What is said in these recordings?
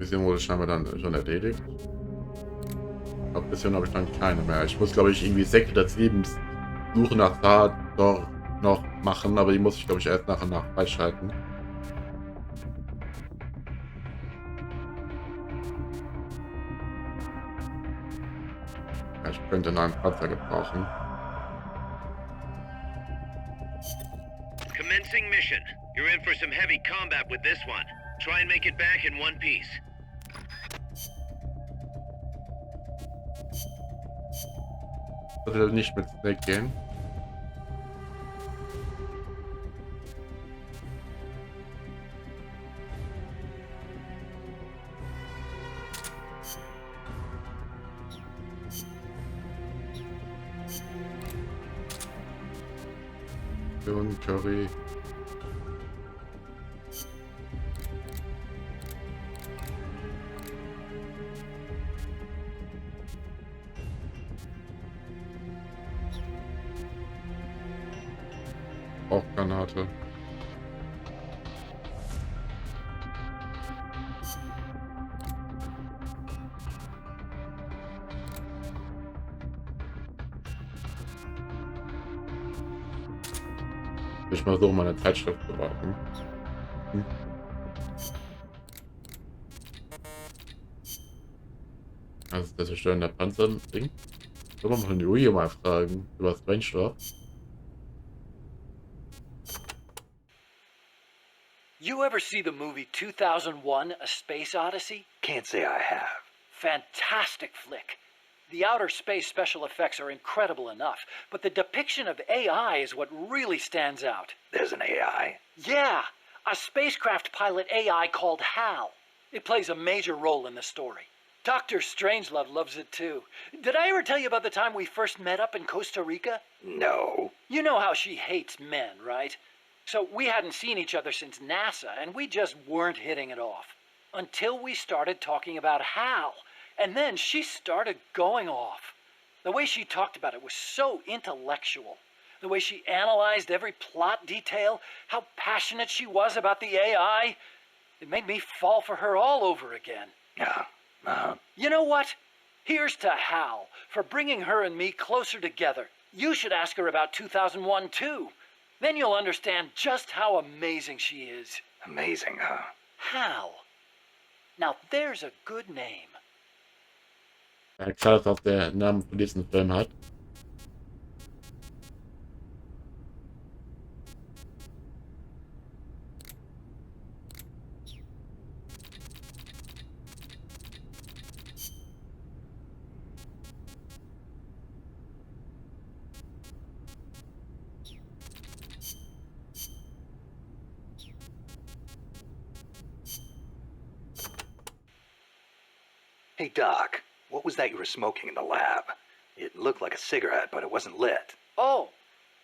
Mission wurde scheinbar dann schon erledigt. Ab Mission habe ich dann keine mehr. Ich muss, glaube ich, irgendwie 6 oder 7 Suche nach Tatort noch machen, aber die muss ich, glaube ich, erst nach und nach freischalten. Ja, ich könnte einen neuen Panzer gebrauchen. Commencing mission. You're in for some heavy combat with this one. Try and make it back in one piece. Sollte nicht mit Snake gehen. Und Curry. Auch Granate. Ich mal so meine Zeitschrift zu warten. Also das Zerstören der Panzer-Ding. Soll man mal den Huey mal fragen über Sprengstoff. You ever see the movie 2001: A Space Odyssey? Can't say I have. Fantastic flick. The outer space special effects are incredible enough, but the depiction of AI is what really stands out. There's an AI. Yeah, a spacecraft pilot AI called Hal. It plays a major role in the story. Dr. Strangelove loves it too. Did I ever tell you about the time we first met up in Costa Rica? No. You know how she hates men, right? So we hadn't seen each other since NASA, and we just weren't hitting it off. Until we started talking about Hal, and then she started going off. The way she talked about it was so intellectual. The way she analyzed every plot detail, how passionate she was about the AI. It made me fall for her all over again. Yeah. You know what? Here's to Hal for bringing her and me closer together. You should ask her about 2001 too. Then you'll understand just how amazing she is. Amazing, huh? Hal. Now there's a good name. Ja, klar, dass auch der Namen von diesem Film hat. Hey, Doc, what was that you were smoking in the lab? It looked like a cigarette, but it wasn't lit. Oh,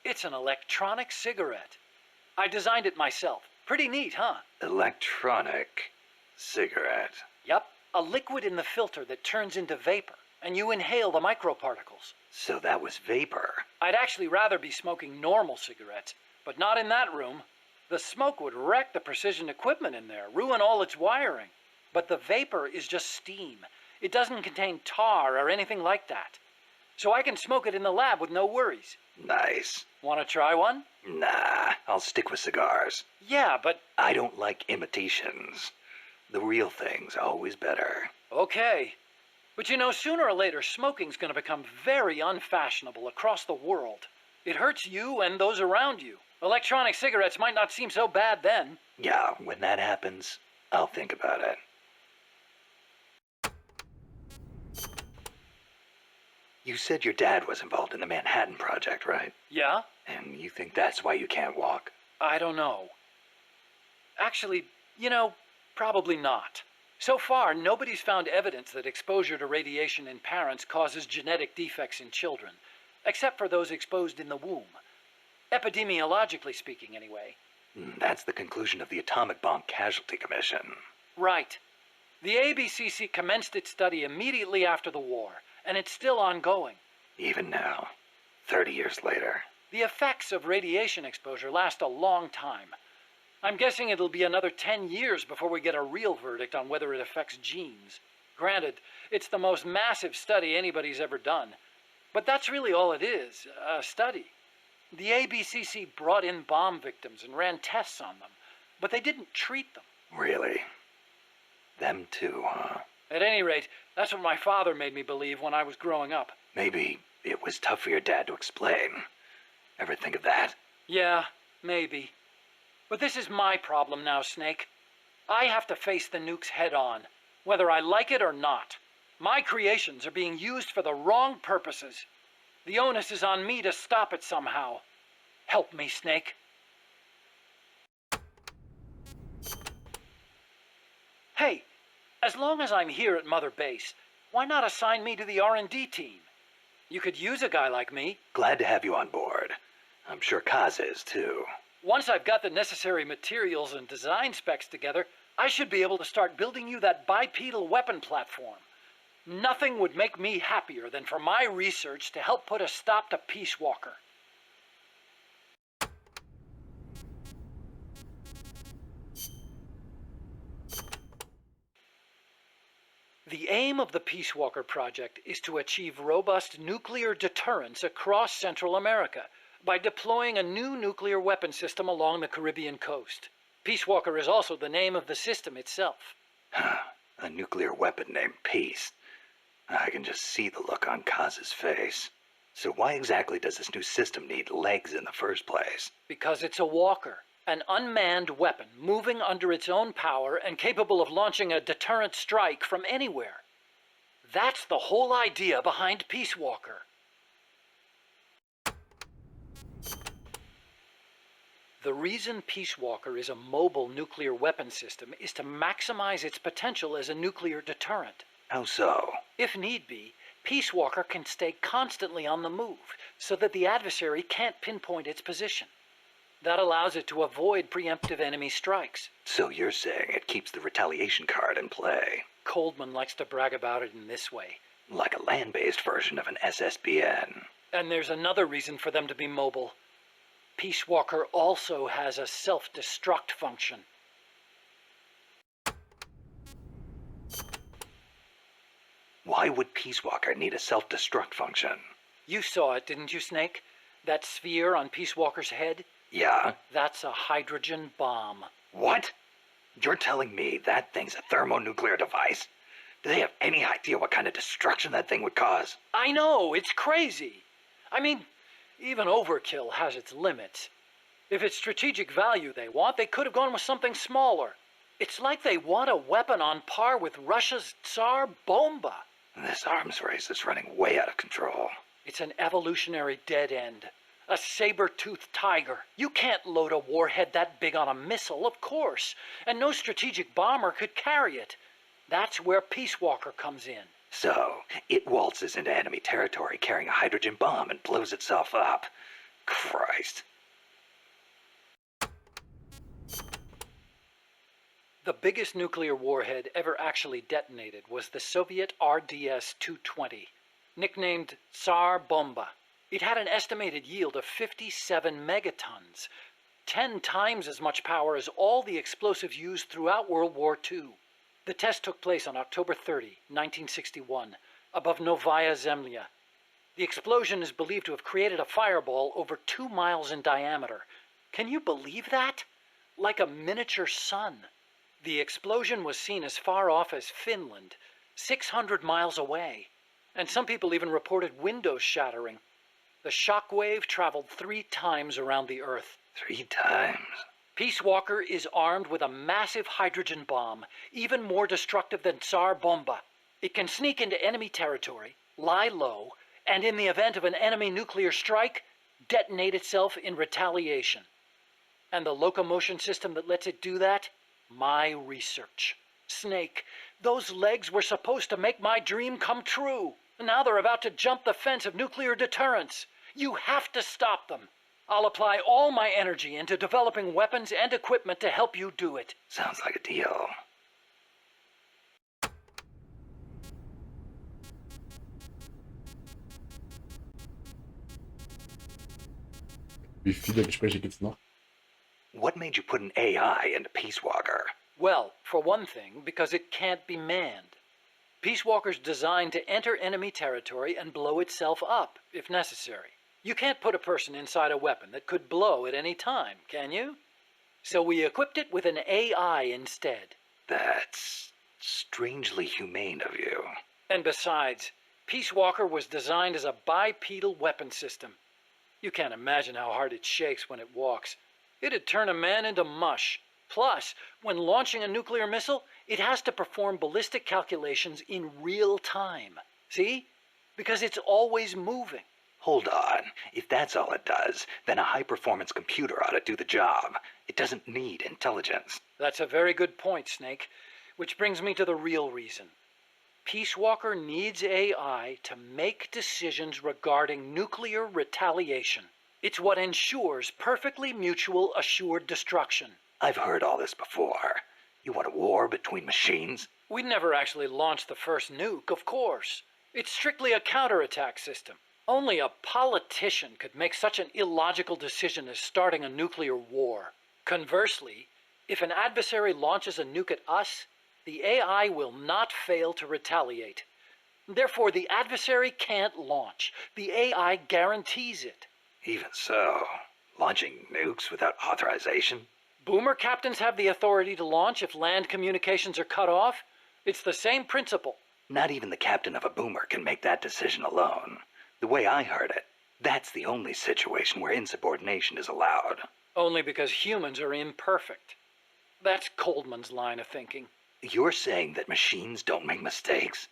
it's an electronic cigarette. I designed it myself. Pretty neat, huh? Electronic cigarette. Yep, a liquid in the filter that turns into vapor, and you inhale the microparticles. So that was vapor. I'd actually rather be smoking normal cigarettes, but not in that room. The smoke would wreck the precision equipment in there, ruin all its wiring. But the vapor is just steam. It doesn't contain tar or anything like that. So I can smoke it in the lab with no worries. Nice. Want to try one? Nah, I'll stick with cigars. Yeah, but... I don't like imitations. The real thing's always better. Okay. But you know, sooner or later, smoking's gonna become very unfashionable across the world. It hurts you and those around you. Electronic cigarettes might not seem so bad then. Yeah, when that happens, I'll think about it. You said your dad was involved in the Manhattan Project, right? Yeah? And you think that's why you can't walk? I don't know. Actually, you know, probably not. So far, nobody's found evidence that exposure to radiation in parents causes genetic defects in children, except for those exposed in the womb. Epidemiologically speaking, anyway. That's the conclusion of the Atomic Bomb Casualty Commission. Right. The ABCC commenced its study immediately after the war, and it's still ongoing. Even now, 30 years later. The effects of radiation exposure last a long time. I'm guessing it'll be another 10 years before we get a real verdict on whether it affects genes. Granted, it's the most massive study anybody's ever done. But that's really all it is, a study. The ABCC brought in bomb victims and ran tests on them, but they didn't treat them. Really? Them too, huh? At any rate, that's what my father made me believe when I was growing up. Maybe it was tough for your dad to explain. Ever think of that? Yeah, maybe. But this is my problem now, Snake. I have to face the nukes head on, whether I like it or not. My creations are being used for the wrong purposes. The onus is on me to stop it somehow. Help me, Snake. Hey, as long as I'm here at Mother Base, why not assign me to the R&D team? You could use a guy like me. Glad to have you on board. I'm sure Kaz is, too. Once I've got the necessary materials and design specs together, I should be able to start building you that bipedal weapon platform. Nothing would make me happier than for my research to help put a stop to Peace Walker. The aim of the Peace Walker project is to achieve robust nuclear deterrence across Central America by deploying a new nuclear weapon system along the Caribbean coast. Peace Walker is also the name of the system itself. A nuclear weapon named Peace. I can just see the look on Kaz's face. So why exactly does this new system need legs in the first place? Because it's a walker, an unmanned weapon moving under its own power and capable of launching a deterrent strike from anywhere. That's the whole idea behind Peace Walker. The reason Peace Walker is a mobile nuclear weapon system is to maximize its potential as a nuclear deterrent. How so? If need be, Peace Walker can stay constantly on the move so that the adversary can't pinpoint its position. That allows it to avoid preemptive enemy strikes. So you're saying it keeps the retaliation card in play? Coldman likes to brag about it in this way. Like a land-based version of an SSBN. And there's another reason for them to be mobile. Peace Walker also has a self-destruct function. Why would Peace Walker need a self-destruct function? You saw it, didn't you, Snake? That sphere on Peace Walker's head? Yeah? That's a hydrogen bomb. What? You're telling me that thing's a thermonuclear device? Do they have any idea what kind of destruction that thing would cause? I know, it's crazy. I mean, even overkill has its limits. If it's strategic value they want, they could have gone with something smaller. It's like they want a weapon on par with Russia's Tsar Bomba. This arms race is running way out of control. It's an evolutionary dead end. A saber-toothed tiger. You can't load a warhead that big on a missile, of course. And no strategic bomber could carry it. That's where Peace Walker comes in. So, it waltzes into enemy territory carrying a hydrogen bomb and blows itself up. Christ. The biggest nuclear warhead ever actually detonated was the Soviet RDS-220, nicknamed Tsar Bomba. It had an estimated yield of 57 megatons, 10 times as much power as all the explosives used throughout World War II. The test took place on October 30, 1961, above Novaya Zemlya. The explosion is believed to have created a fireball over 2 miles in diameter. Can you believe that? Like a miniature sun. The explosion was seen as far off as Finland, 600 miles away. And some people even reported windows shattering. The shock wave traveled 3 times around the Earth. 3 times? Peace Walker is armed with a massive hydrogen bomb, even more destructive than Tsar Bomba. It can sneak into enemy territory, lie low, and in the event of an enemy nuclear strike, detonate itself in retaliation. And the locomotion system that lets it do that? My research. Snake, those legs were supposed to make my dream come true. Now they're about to jump the fence of nuclear deterrence. You have to stop them. I'll apply all my energy into developing weapons and equipment to help you do it. Sounds like a deal. Wie viele Gespräche gibt's noch? What made you put an AI into Peace Walker? Well, for one thing, because it can't be manned. Peace Walker's designed to enter enemy territory and blow itself up, if necessary. You can't put a person inside a weapon that could blow at any time, can you? So we equipped it with an AI instead. That's strangely humane of you. And besides, Peace Walker was designed as a bipedal weapon system. You can't imagine how hard it shakes when it walks. It'd turn a man into mush. Plus, when launching a nuclear missile, it has to perform ballistic calculations in real time. See? Because it's always moving. Hold on. If that's all it does, then a high-performance computer ought to do the job. It doesn't need intelligence. That's a very good point, Snake. Which brings me to the real reason. Peace Walker needs AI to make decisions regarding nuclear retaliation. It's what ensures perfectly mutual assured destruction. I've heard all this before. You want a war between machines? We'd never actually launched the first nuke, of course. It's strictly a counterattack system. Only a politician could make such an illogical decision as starting a nuclear war. Conversely, if an adversary launches a nuke at us, the AI will not fail to retaliate. Therefore, the adversary can't launch. The AI guarantees it. Even so, launching nukes without authorization? Boomer captains have the authority to launch if land communications are cut off. It's the same principle. Not even the captain of a boomer can make that decision alone. The way I heard it, that's the only situation where insubordination is allowed. Only because humans are imperfect. That's Coldman's line of thinking. You're saying that machines don't make mistakes?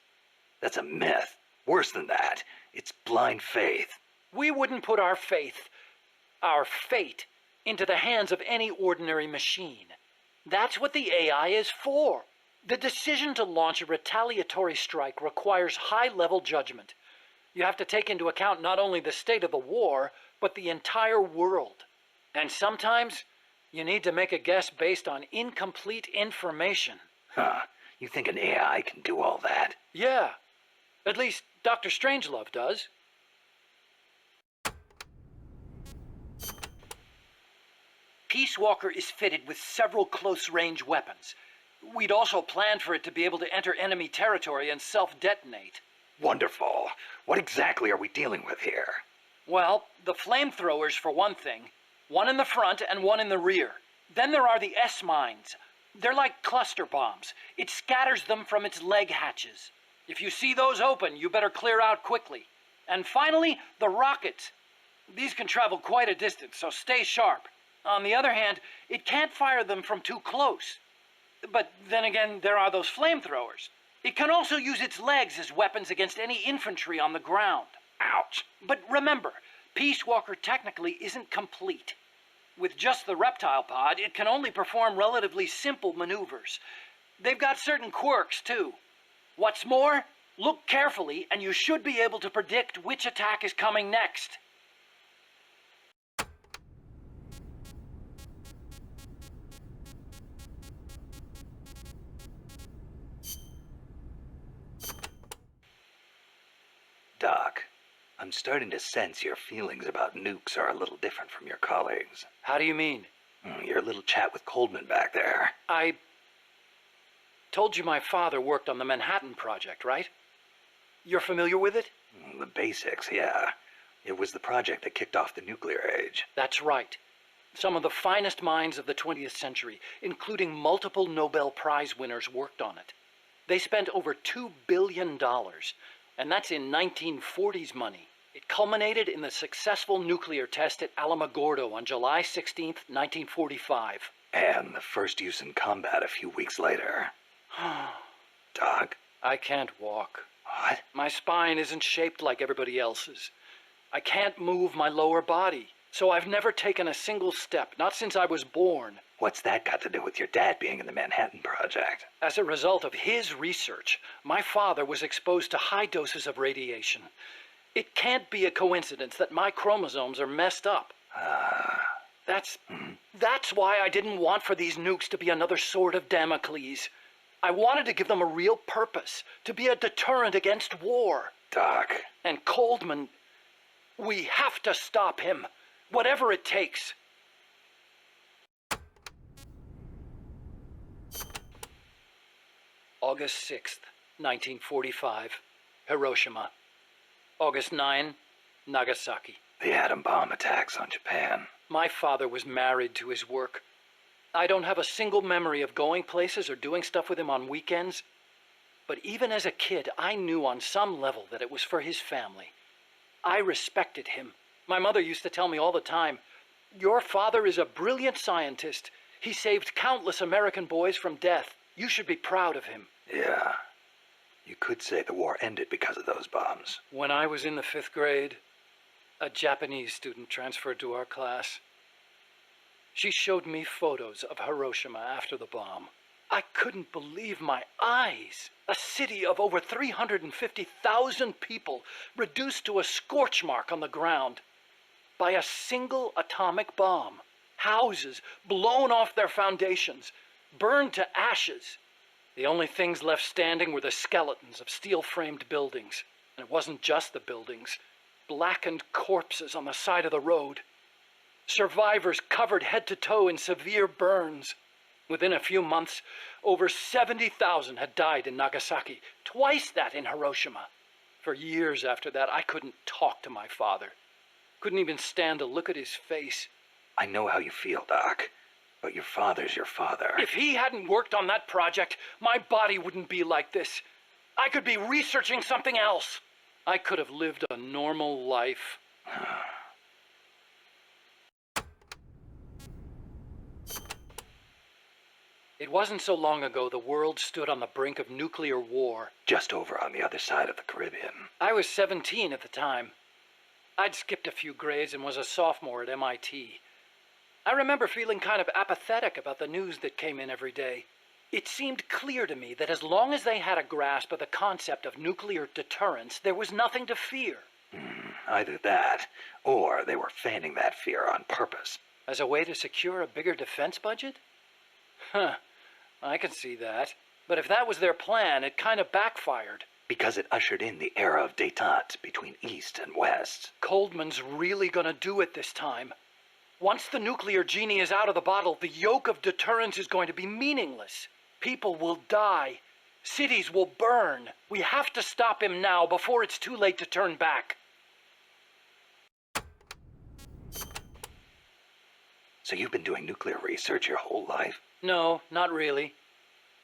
That's a myth. Worse than that, it's blind faith. We wouldn't put our faith, our fate, into the hands of any ordinary machine. That's what the AI is for. The decision to launch a retaliatory strike requires high-level judgment. You have to take into account not only the state of the war, but the entire world. And sometimes, you need to make a guess based on incomplete information. Huh. You think an AI can do all that? Yeah. At least Dr. Strangelove does. Peace Walker is fitted with several close-range weapons. We'd also planned for it to be able to enter enemy territory and self-detonate. Wonderful. What exactly are we dealing with here? Well, the flamethrowers for one thing. One in the front and one in the rear. Then there are the S-mines. They're like cluster bombs. It scatters them from its leg hatches. If you see those open, you better clear out quickly. And finally, the rockets. These can travel quite a distance, so stay sharp. On the other hand, it can't fire them from too close. But then again, there are those flamethrowers. It can also use its legs as weapons against any infantry on the ground. Ouch. But remember, Peace Walker technically isn't complete. With just the reptile pod, it can only perform relatively simple maneuvers. They've got certain quirks, too. What's more, look carefully, and you should be able to predict which attack is coming next. Doc, I'm starting to sense your feelings about nukes are a little different from your colleagues. How do you mean? Your little chat with Coldman back there. I told you my father worked on the Manhattan Project, right? You're familiar with it? The basics, yeah. It was the project that kicked off the nuclear age. That's right. Some of the finest minds of the 20th century, including multiple Nobel Prize winners, worked on it. They spent over $2 billion, and that's in 1940s money. It culminated in the successful nuclear test at Alamogordo on July 16th, 1945. And the first use in combat a few weeks later. Doc? I can't walk. What? My spine isn't shaped like everybody else's. I can't move my lower body, so I've never taken a single step, not since I was born. What's that got to do with your dad being in the Manhattan Project? As a result of his research, my father was exposed to high doses of radiation. It can't be a coincidence that my chromosomes are messed up. That's why I didn't want for these nukes to be another sword of Damocles. I wanted to give them a real purpose, to be a deterrent against war. Doc. And Coldman, we have to stop him, whatever it takes. August 6th, 1945, Hiroshima. August 9, Nagasaki. The atom bomb attacks on Japan. My father was married to his work. I don't have a single memory of going places or doing stuff with him on weekends. But even as a kid, I knew on some level that it was for his family. I respected him. My mother used to tell me all the time, "Your father is a brilliant scientist. He saved countless American boys from death. You should be proud of him." Yeah. You could say the war ended because of those bombs. When I was in the 5th grade, a Japanese student transferred to our class. She showed me photos of Hiroshima after the bomb. I couldn't believe my eyes. A city of over 350,000 people reduced to a scorch mark on the ground by a single atomic bomb. Houses blown off their foundations, burned to ashes. The only things left standing were the skeletons of steel-framed buildings. And it wasn't just the buildings. Blackened corpses on the side of the road. Survivors covered head to toe in severe burns. Within a few months, over 70,000 had died in Nagasaki, twice that in Hiroshima. For years after that, I couldn't talk to my father. Couldn't even stand to look at his face. I know how you feel, Doc. But your father's your father. If he hadn't worked on that project, my body wouldn't be like this. I could be researching something else. I could have lived a normal life. It wasn't so long ago the world stood on the brink of nuclear war. Just over on the other side of the Caribbean. I was 17 at the time. I'd skipped a few grades and was a sophomore at MIT. I remember feeling kind of apathetic about the news that came in every day. It seemed clear to me that as long as they had a grasp of the concept of nuclear deterrence, there was nothing to fear. Either that, or they were fanning that fear on purpose. As a way to secure a bigger defense budget? Huh, I can see that. But if that was their plan, it kind of backfired. Because it ushered in the era of détente between East and West. Coldman's really gonna do it this time. Once the nuclear genie is out of the bottle, the yoke of deterrence is going to be meaningless. People will die. Cities will burn. We have to stop him now before it's too late to turn back. So you've been doing nuclear research your whole life? No, not really.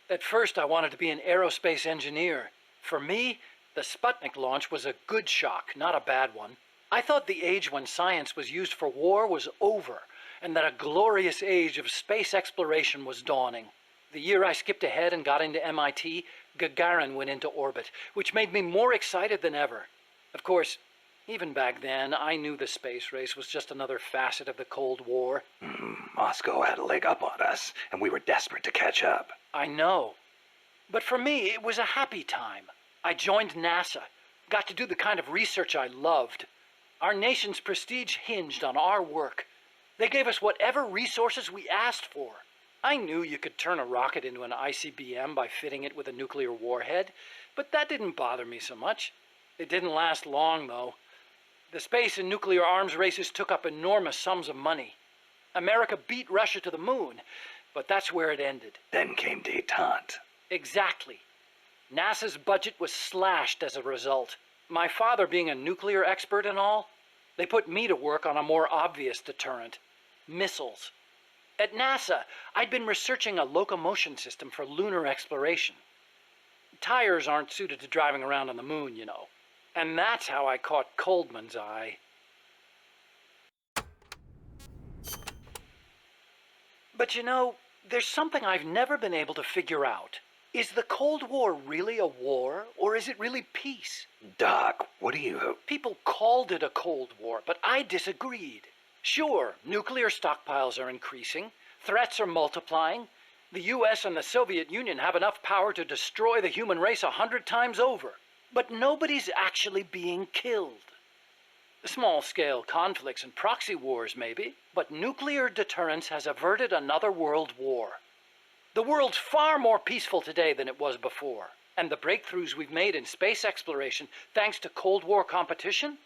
At first I wanted to be an aerospace engineer. For me, the Sputnik launch was a good shock, not a bad one. I thought the age when science was used for war was over, and that a glorious age of space exploration was dawning. The year I skipped ahead and got into MIT, Gagarin went into orbit, which made me more excited than ever. Of course, even back then, I knew the space race was just another facet of the Cold War. Moscow had a leg up on us, and we were desperate to catch up. I know. But for me, it was a happy time. I joined NASA, got to do the kind of research I loved. Our nation's prestige hinged on our work. They gave us whatever resources we asked for. I knew you could turn a rocket into an ICBM by fitting it with a nuclear warhead, but that didn't bother me so much. It didn't last long, though. The space and nuclear arms races took up enormous sums of money. America beat Russia to the moon, but that's where it ended. Then came détente. Exactly. NASA's budget was slashed as a result. My father being a nuclear expert and all, they put me to work on a more obvious deterrent: missiles. At NASA, I'd been researching a locomotion system for lunar exploration. Tires aren't suited to driving around on the moon, you know. And that's how I caught Coldman's eye. But you know, there's something I've never been able to figure out. Is the Cold War really a war, or is it really peace? Doc, what do you... People called it a Cold War, but I disagreed. Sure, nuclear stockpiles are increasing, threats are multiplying. The US and the Soviet Union have enough power to destroy the human race 100 times over. But nobody's actually being killed. Small-scale conflicts and proxy wars, maybe, but nuclear deterrence has averted another world war. The world's far more peaceful today than it was before, and the breakthroughs we've made in space exploration, thanks to Cold War competition?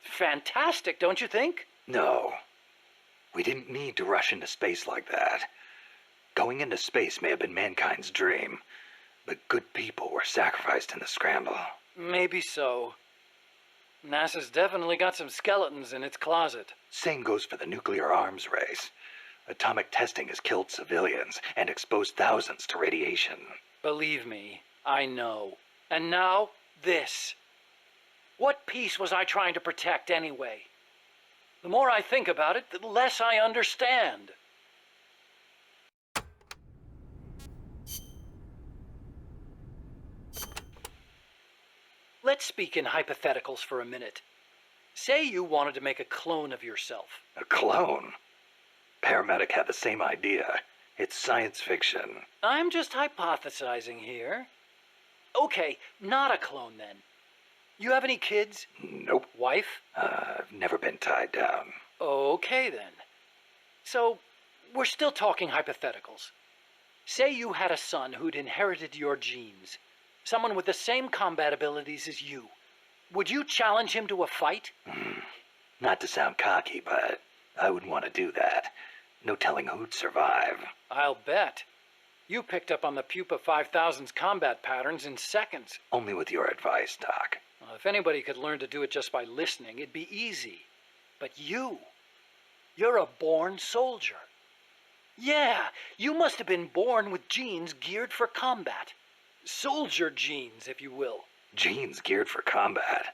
Fantastic, don't you think? No. We didn't need to rush into space like that. Going into space may have been mankind's dream, but good people were sacrificed in the scramble. Maybe so. NASA's definitely got some skeletons in its closet. Same goes for the nuclear arms race. Atomic testing has killed civilians and exposed thousands to radiation. Believe me, I know. And now, this. What peace was I trying to protect anyway? The more I think about it, the less I understand. Let's speak in hypotheticals for a minute. Say you wanted to make a clone of yourself. A clone? Paramedic had the same idea. It's science fiction. I'm just hypothesizing here. Okay, not a clone then. You have any kids? Nope. Wife? I've never been tied down. Okay then. So, we're still talking hypotheticals. Say you had a son who'd inherited your genes. Someone with the same combat abilities as you. Would you challenge him to a fight? Not to sound cocky, but I wouldn't want to do that. No telling who'd survive. I'll bet. You picked up on the Pupa 5000's combat patterns in seconds. Only with your advice, Doc. Well, if anybody could learn to do it just by listening, it'd be easy. But you're a born soldier. Yeah, you must have been born with genes geared for combat. Soldier genes, if you will. Genes geared for combat.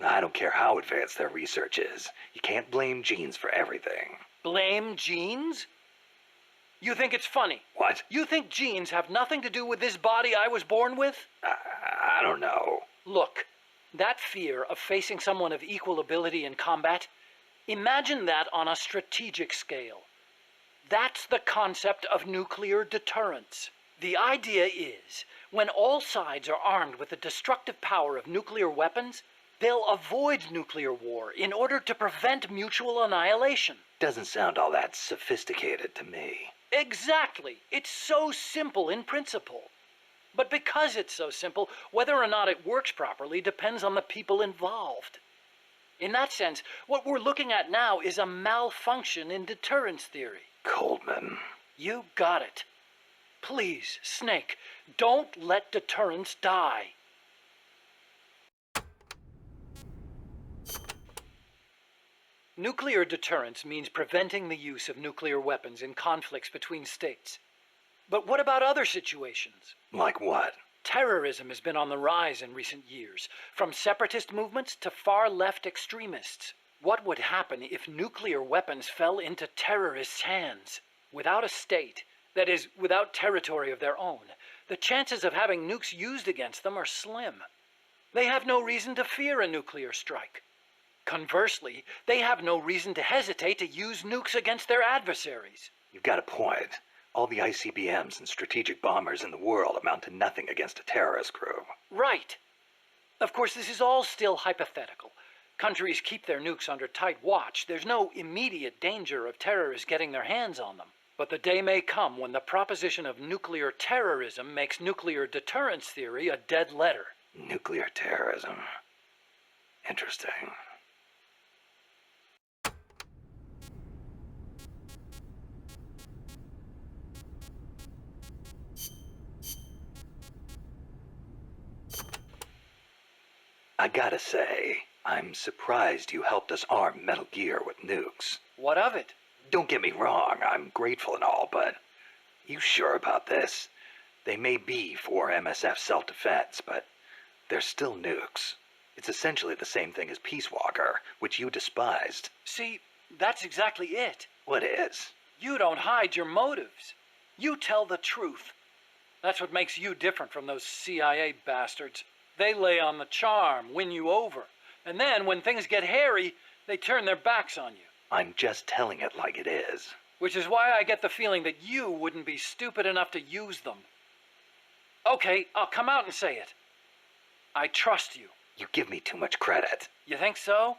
I don't care how advanced their research is. You can't blame genes for everything. Blame genes? You think it's funny? What? You think genes have nothing to do with this body I was born with? I don't know. Look, that fear of facing someone of equal ability in combat, imagine that on a strategic scale. That's the concept of nuclear deterrence. The idea is, when all sides are armed with the destructive power of nuclear weapons, they'll avoid nuclear war in order to prevent mutual annihilation. Doesn't sound all that sophisticated to me. Exactly. It's so simple in principle. But because it's so simple, whether or not it works properly depends on the people involved. In that sense, what we're looking at now is a malfunction in deterrence theory. Coldman. You got it. Please, Snake, don't let deterrence die. Nuclear deterrence means preventing the use of nuclear weapons in conflicts between states. But what about other situations? Like what? Terrorism has been on the rise in recent years, from separatist movements to far-left extremists. What would happen if nuclear weapons fell into terrorists' hands? Without a state, that is, without territory of their own, the chances of having nukes used against them are slim. They have no reason to fear a nuclear strike. Conversely, they have no reason to hesitate to use nukes against their adversaries. You've got a point. All the ICBMs and strategic bombers in the world amount to nothing against a terrorist group. Right. Of course, this is all still hypothetical. Countries keep their nukes under tight watch. There's no immediate danger of terrorists getting their hands on them. But the day may come when the proposition of nuclear terrorism makes nuclear deterrence theory a dead letter. Nuclear terrorism. Interesting. I gotta say, I'm surprised you helped us arm Metal Gear with nukes. What of it? Don't get me wrong, I'm grateful and all, but you sure about this? They may be for MSF self-defense, but they're still nukes. It's essentially the same thing as Peace Walker, which you despised. See, that's exactly it. What is? You don't hide your motives. You tell the truth. That's what makes you different from those CIA bastards. They lay on the charm, win you over. And then, when things get hairy, they turn their backs on you. I'm just telling it like it is. Which is why I get the feeling that you wouldn't be stupid enough to use them. Okay, I'll come out and say it. I trust you. You give me too much credit. You think so?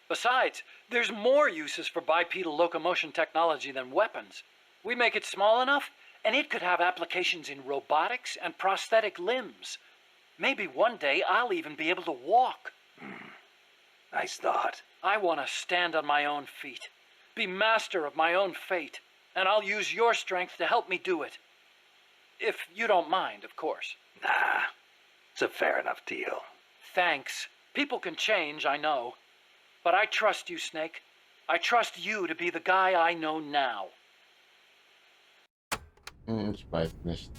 Besides, there's more uses for bipedal locomotion technology than weapons. We make it small enough, and it could have applications in robotics and prosthetic limbs. Maybe one day I'll even be able to walk. Nice thought. I want to stand on my own feet, be master of my own fate, and I'll use your strength to help me do it. If you don't mind, of course. Nah, it's a fair enough deal. Thanks. People can change, I know. But I trust you, Snake. I trust you to be the guy I know now. Ich weiß nicht.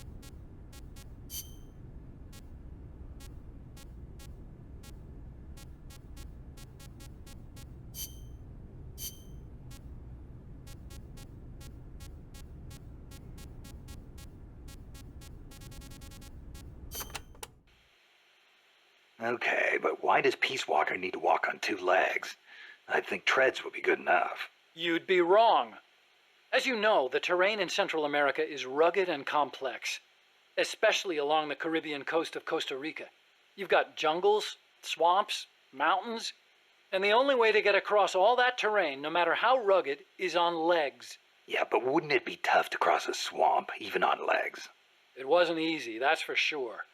Okay, but why does Peace Walker need to walk on 2 legs? I think treads would be good enough. You'd be wrong. As you know, the terrain in Central America is rugged and complex, especially along the Caribbean coast of Costa Rica. You've got jungles, swamps, mountains, and the only way to get across all that terrain, no matter how rugged, is on legs. Yeah, but wouldn't it be tough to cross a swamp, even on legs? It wasn't easy, that's for sure.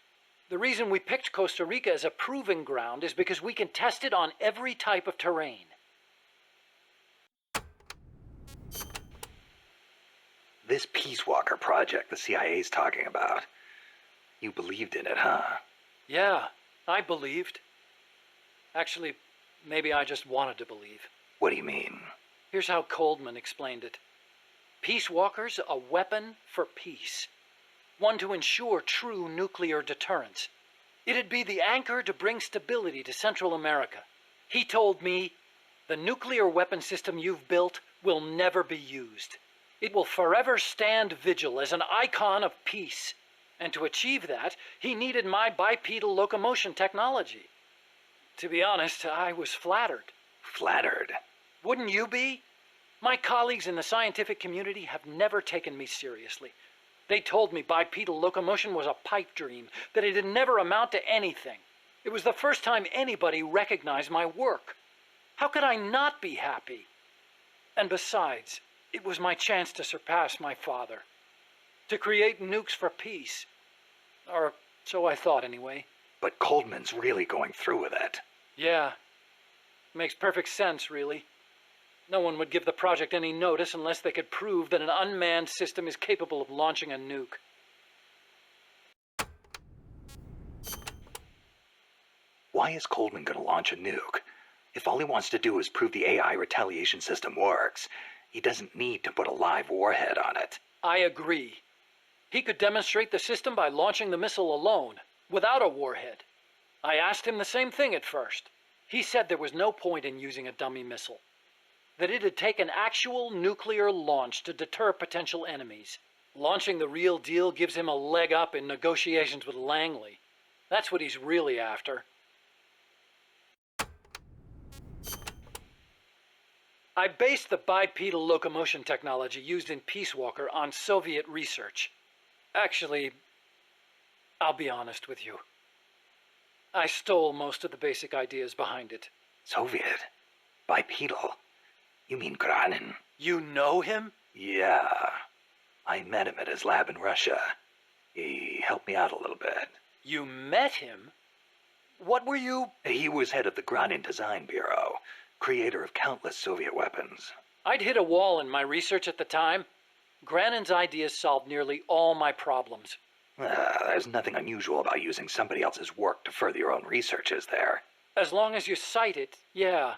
The reason we picked Costa Rica as a proving ground is because we can test it on every type of terrain. This Peace Walker project the CIA's talking about. You believed in it, huh? Yeah, I believed. Actually, maybe I just wanted to believe. What do you mean? Here's how Coldman explained it. Peace Walker's a weapon for peace. One to ensure true nuclear deterrence. It'd be the anchor to bring stability to Central America. He told me, the nuclear weapon system you've built will never be used. It will forever stand vigil as an icon of peace. And to achieve that, he needed my bipedal locomotion technology. To be honest, I was flattered. Flattered? Wouldn't you be? My colleagues in the scientific community have never taken me seriously. They told me bipedal locomotion was a pipe dream, that it'd never amount to anything. It was the first time anybody recognized my work. How could I not be happy? And besides, it was my chance to surpass my father. To create nukes for peace. Or so I thought anyway. But Coldman's really going through with it. Yeah. Makes perfect sense, really. No one would give the project any notice unless they could prove that an unmanned system is capable of launching a nuke. Why is Coldman gonna launch a nuke? If all he wants to do is prove the AI retaliation system works, he doesn't need to put a live warhead on it. I agree. He could demonstrate the system by launching the missile alone, without a warhead. I asked him the same thing at first. He said there was no point in using a dummy missile. That it'd take an actual nuclear launch to deter potential enemies. Launching the real deal gives him a leg up in negotiations with Langley. That's what he's really after. I based the bipedal locomotion technology used in Peace Walker on Soviet research. Actually, I'll be honest with you. I stole most of the basic ideas behind it. Soviet? Bipedal? You mean Granin? You know him? Yeah. I met him at his lab in Russia. He helped me out a little bit. You met him? What were you? He was head of the Granin Design Bureau, creator of countless Soviet weapons. I'd hit a wall in my research at the time. Granin's ideas solved nearly all my problems. There's nothing unusual about using somebody else's work to further your own research, is there? As long as you cite it, yeah.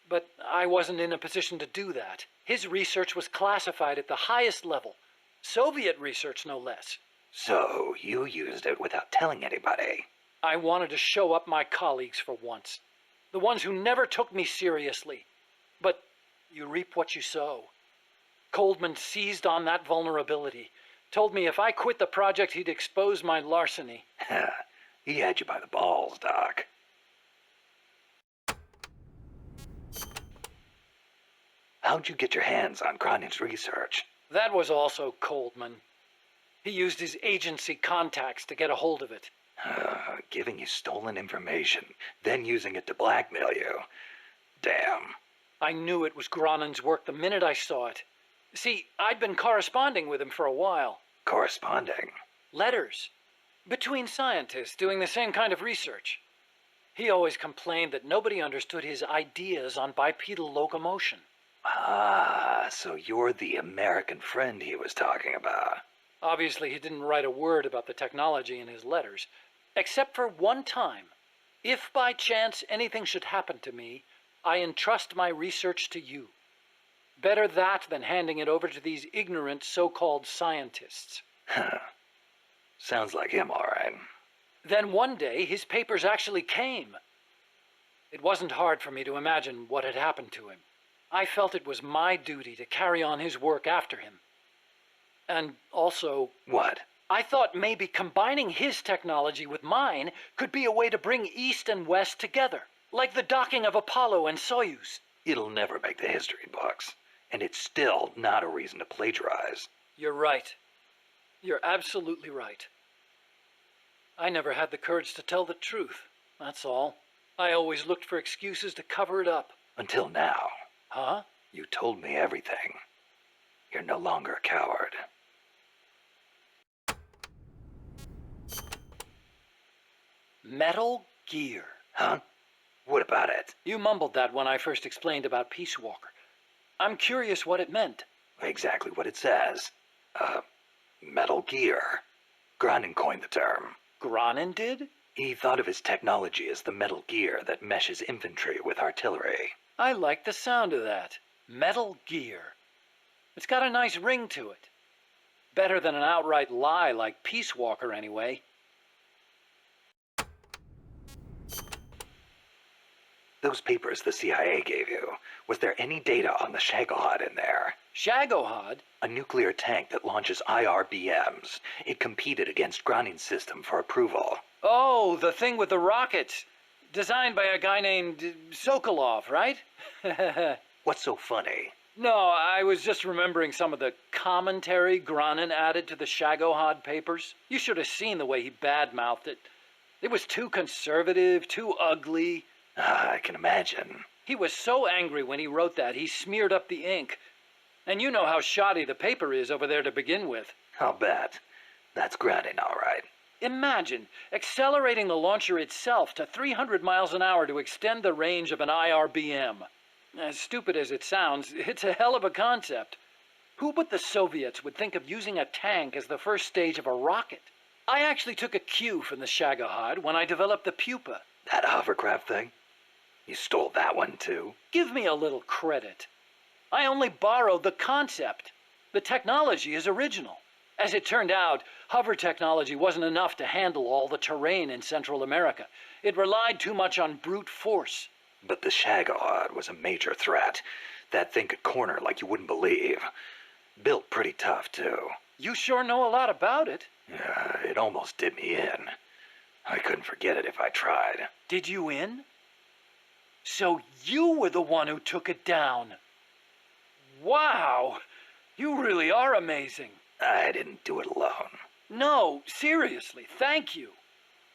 But I wasn't in a position to do that. His research was classified at the highest level. Soviet research, no less. So you used it without telling anybody? I wanted to show up my colleagues for once. The ones who never took me seriously. But you reap what you sow. Coldman seized on that vulnerability. Told me if I quit the project, he'd expose my larceny. He had you by the balls, Doc. How'd you get your hands on Granin's research? That was also Coldman. He used his agency contacts to get a hold of it. Giving you stolen information, then using it to blackmail you. Damn. I knew it was Granin's work the minute I saw it. See, I'd been corresponding with him for a while. Corresponding? Letters. Between scientists doing the same kind of research. He always complained that nobody understood his ideas on bipedal locomotion. Ah, so you're the American friend he was talking about. Obviously, he didn't write a word about the technology in his letters, except for one time. If by chance anything should happen to me, I entrust my research to you. Better that than handing it over to these ignorant so-called scientists. Sounds like him, all right. Then one day, his papers actually came. It wasn't hard for me to imagine what had happened to him. I felt it was my duty to carry on his work after him. And also... What? I thought maybe combining his technology with mine could be a way to bring East and West together, like the docking of Apollo and Soyuz. It'll never make the history books, and it's still not a reason to plagiarize. You're right. You're absolutely right. I never had the courage to tell the truth, that's all. I always looked for excuses to cover it up. Until now. Huh? You told me everything. You're no longer a coward. Metal Gear. Huh? What about it? You mumbled that when I first explained about Peace Walker. I'm curious what it meant. Exactly what it says. Metal Gear. Granin coined the term. Granin did? He thought of his technology as the metal gear that meshes infantry with artillery. I like the sound of that. Metal Gear. It's got a nice ring to it. Better than an outright lie like Peace Walker, anyway. Those papers the CIA gave you, was there any data on the Shagohod in there? Shagohod? A nuclear tank that launches IRBMs. It competed against Granin's system for approval. Oh, the thing with the rockets. Designed by a guy named Sokolov, right? What's so funny? No, I was just remembering some of the commentary Granin added to the Shagohod papers. You should have seen the way he badmouthed it. It was too conservative, too ugly. I can imagine. He was so angry when he wrote that, he smeared up the ink. And you know how shoddy the paper is over there to begin with. I'll bet. That's Granin, all right. Imagine accelerating the launcher itself to 300 miles an hour to extend the range of an IRBM. As stupid as it sounds, it's a hell of a concept. Who but the Soviets would think of using a tank as the first stage of a rocket? I actually took a cue from the Shagohod when I developed the Pupa. That hovercraft thing? You stole that one, too? Give me a little credit. I only borrowed the concept. The technology is original. As it turned out, hover technology wasn't enough to handle all the terrain in Central America. It relied too much on brute force. But the Shagohod was a major threat. That thing could corner like you wouldn't believe. Built pretty tough, too. You sure know a lot about it. It almost did me in. I couldn't forget it if I tried. Did you in? So you were the one who took it down. Wow! You really are amazing. I didn't do it alone. No, seriously, thank you.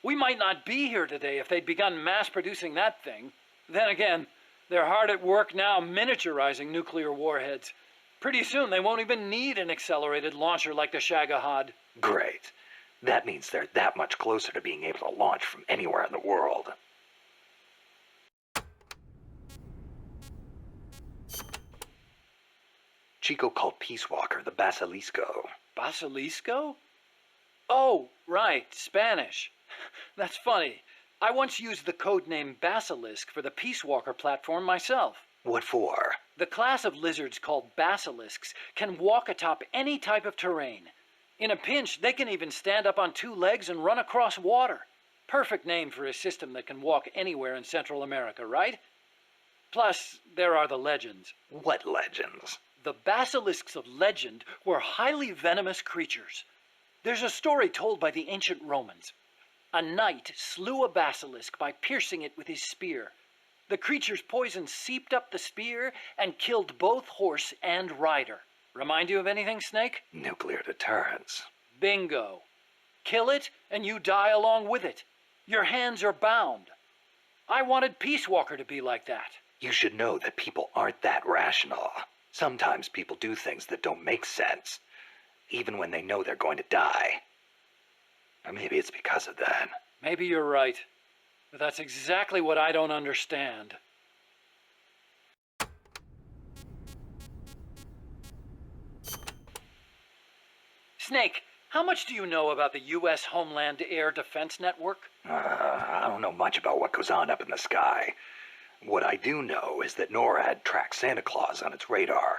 We might not be here today if they'd begun mass-producing that thing. Then again, they're hard at work now miniaturizing nuclear warheads. Pretty soon they won't even need an accelerated launcher like the Shagohod. Great. That means they're that much closer to being able to launch from anywhere in the world. Chico called Peace Walker the Basilisco. Basilisco? Oh, right, Spanish. That's funny. I once used the codename Basilisk for the Peace Walker platform myself. What for? The class of lizards called basilisks can walk atop any type of terrain. In a pinch, they can even stand up on two legs and run across water. Perfect name for a system that can walk anywhere in Central America, right? Plus, there are the legends. What legends? The basilisks of legend were highly venomous creatures. There's a story told by the ancient Romans. A knight slew a basilisk by piercing it with his spear. The creature's poison seeped up the spear and killed both horse and rider. Remind you of anything, Snake? Nuclear deterrence. Bingo. Kill it, and you die along with it. Your hands are bound. I wanted Peace Walker to be like that. You should know that people aren't that rational. Sometimes people do things that don't make sense, even when they know they're going to die. Or maybe it's because of that. Maybe you're right. But that's exactly what I don't understand. Snake, How much do you know about the U.S. Homeland Air Defense Network? I don't know much about what goes on up in the sky. What I do know is that NORAD tracks Santa Claus on its radar.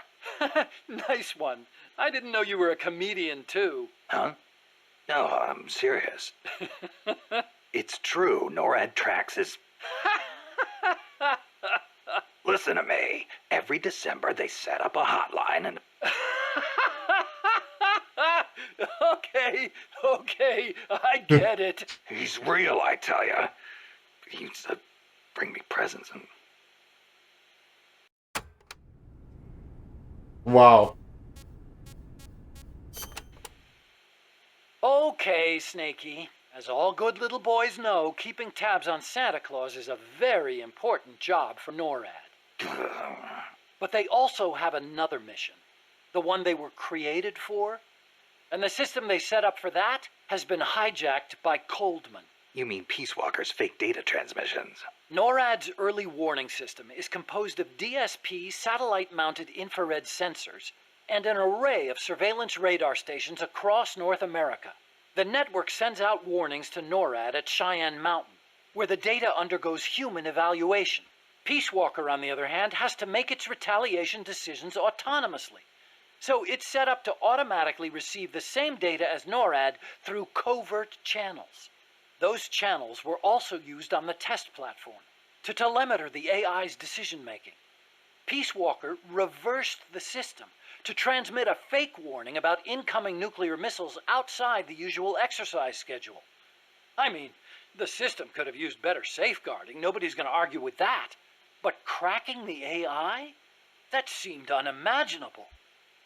Nice one. I didn't know you were a comedian, too. Huh? No, I'm serious. It's true, NORAD tracks his... Listen to me. Every December they set up a hotline and... Okay, I get it. He's real, I tell ya. He used to bring me presents and... Wow. Okay, Snakey. As all good little boys know, keeping tabs on Santa Claus is a very important job for NORAD. But they also have another mission, the one they were created for. And the system they set up for that has been hijacked by Coldman. You mean Peace Walker's fake data transmissions? NORAD's early warning system is composed of DSP satellite-mounted infrared sensors and an array of surveillance radar stations across North America. The network sends out warnings to NORAD at Cheyenne Mountain, where the data undergoes human evaluation. Peace Walker, on the other hand, has to make its retaliation decisions autonomously. So it's set up to automatically receive the same data as NORAD through covert channels. Those channels were also used on the test platform to telemeter the AI's decision-making. Peace Walker reversed the system to transmit a fake warning about incoming nuclear missiles outside the usual exercise schedule. I mean, the system could have used better safeguarding. Nobody's going to argue with that. But cracking the AI? That seemed unimaginable.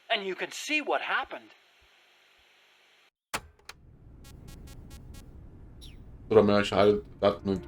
And you can see what happened. Oder mehr Daten